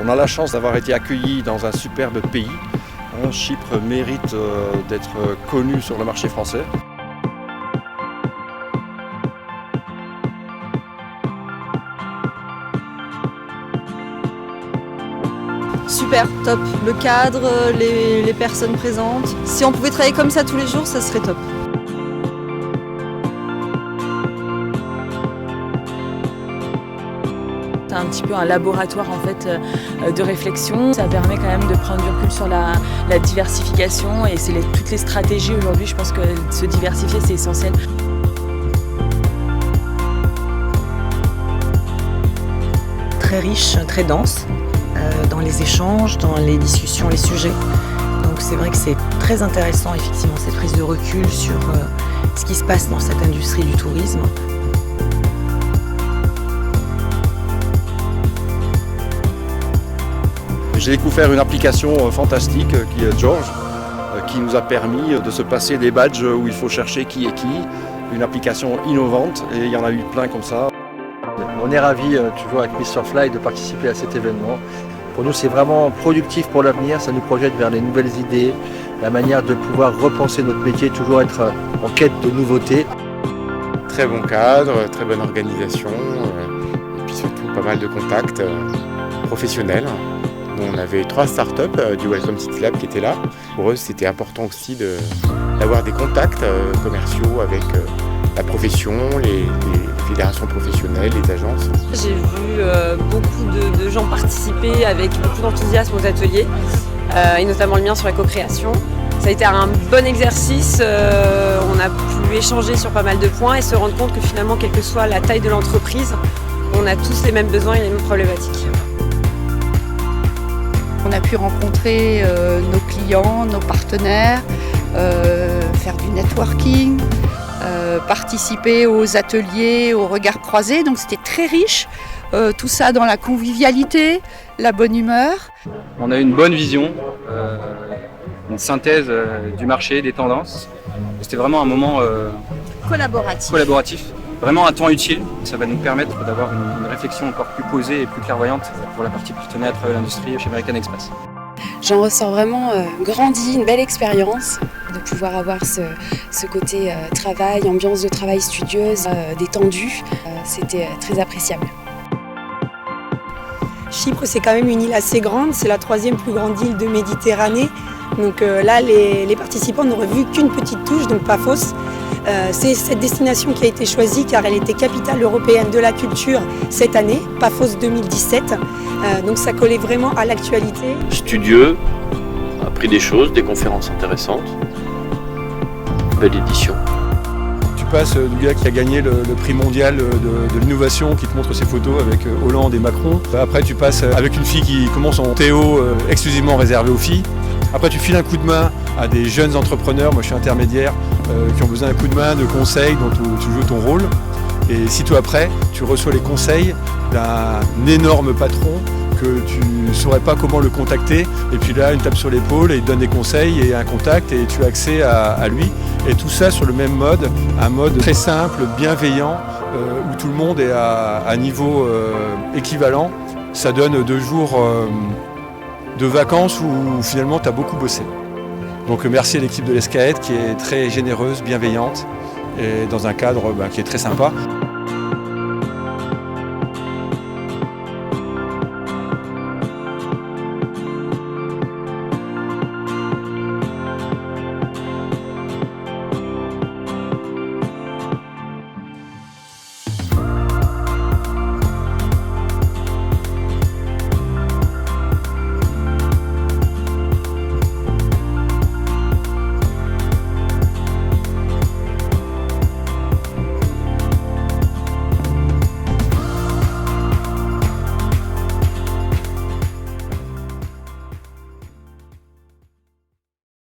On a la chance d'avoir été accueillis dans un superbe pays. Chypre mérite d'être connu sur le marché français. Super, top. Le cadre, les personnes présentes. Si on pouvait travailler comme ça tous les jours, ça serait top. C'est un petit peu un laboratoire en fait de réflexion. Ça permet quand même de prendre du recul sur la diversification et c'est toutes les stratégies aujourd'hui. Je pense que se diversifier c'est essentiel. Très riche, très dense dans les échanges, dans les discussions, les sujets. Donc c'est vrai que c'est très intéressant effectivement cette prise de recul sur ce qui se passe dans cette industrie du tourisme. J'ai découvert une application fantastique qui est George, qui nous a permis de se passer des badges où il faut chercher qui est qui. Une application innovante et il y en a eu plein comme ça. On est ravis, toujours avec Mr Fly, de participer à cet événement. Pour nous, c'est vraiment productif pour l'avenir, ça nous projette vers les nouvelles idées, la manière de pouvoir repenser notre métier, toujours être en quête de nouveautés. Très bon cadre, très bonne organisation, et puis surtout pas mal de contacts professionnels. On avait 3 startups du Welcome City Lab qui étaient là. Pour eux, c'était important aussi d'avoir des contacts commerciaux avec la profession, les fédérations professionnelles, les agences. J'ai vu beaucoup de gens participer avec beaucoup d'enthousiasme aux ateliers, et notamment le mien sur la co-création. Ça a été un bon exercice, on a pu échanger sur pas mal de points et se rendre compte que finalement, quelle que soit la taille de l'entreprise, on a tous les mêmes besoins et les mêmes problématiques. On a pu rencontrer nos clients, nos partenaires, faire du networking, participer aux ateliers, aux regards croisés. Donc c'était très riche, tout ça dans la convivialité, la bonne humeur. On a une bonne vision, une synthèse du marché, des tendances. C'était vraiment un moment collaboratif. Vraiment un temps utile. Ça va nous permettre d'avoir une réflexion encore plus posée et plus clairvoyante pour la partie partenariat à travers l'industrie chez American Express. J'en ressors vraiment grandi, une belle expérience de pouvoir avoir ce côté travail, ambiance de travail studieuse, détendue. C'était très appréciable. Chypre, c'est quand même une île assez grande, c'est la 3e plus grande île de Méditerranée. Donc là, les participants n'auraient vu qu'une petite touche, donc Paphos. C'est cette destination qui a été choisie car elle était capitale européenne de la culture cette année, Paphos 2017. Donc ça collait vraiment à l'actualité. Studieux, appris des choses, des conférences intéressantes. Belle édition. Tu passes du gars qui a gagné le prix mondial de l'innovation qui te montre ses photos avec Hollande et Macron. Après tu passes avec une fille qui commence en Théo exclusivement réservé aux filles. Après tu files un coup de main à des jeunes entrepreneurs, moi je suis intermédiaire, qui ont besoin d'un coup de main, de conseils dont tu joues ton rôle. Et si toi après tu reçois les conseils d'un énorme patron que tu ne saurais pas comment le contacter, et puis là une tape sur l'épaule et il te donne des conseils et un contact et tu as accès à lui. Et tout ça sur le même mode, un mode très simple, bienveillant, où tout le monde est à niveau équivalent. Ça donne 2 jours de vacances où finalement tu as beaucoup bossé. Donc merci à l'équipe de l'Escaète qui est très généreuse, bienveillante et dans un cadre qui est très sympa.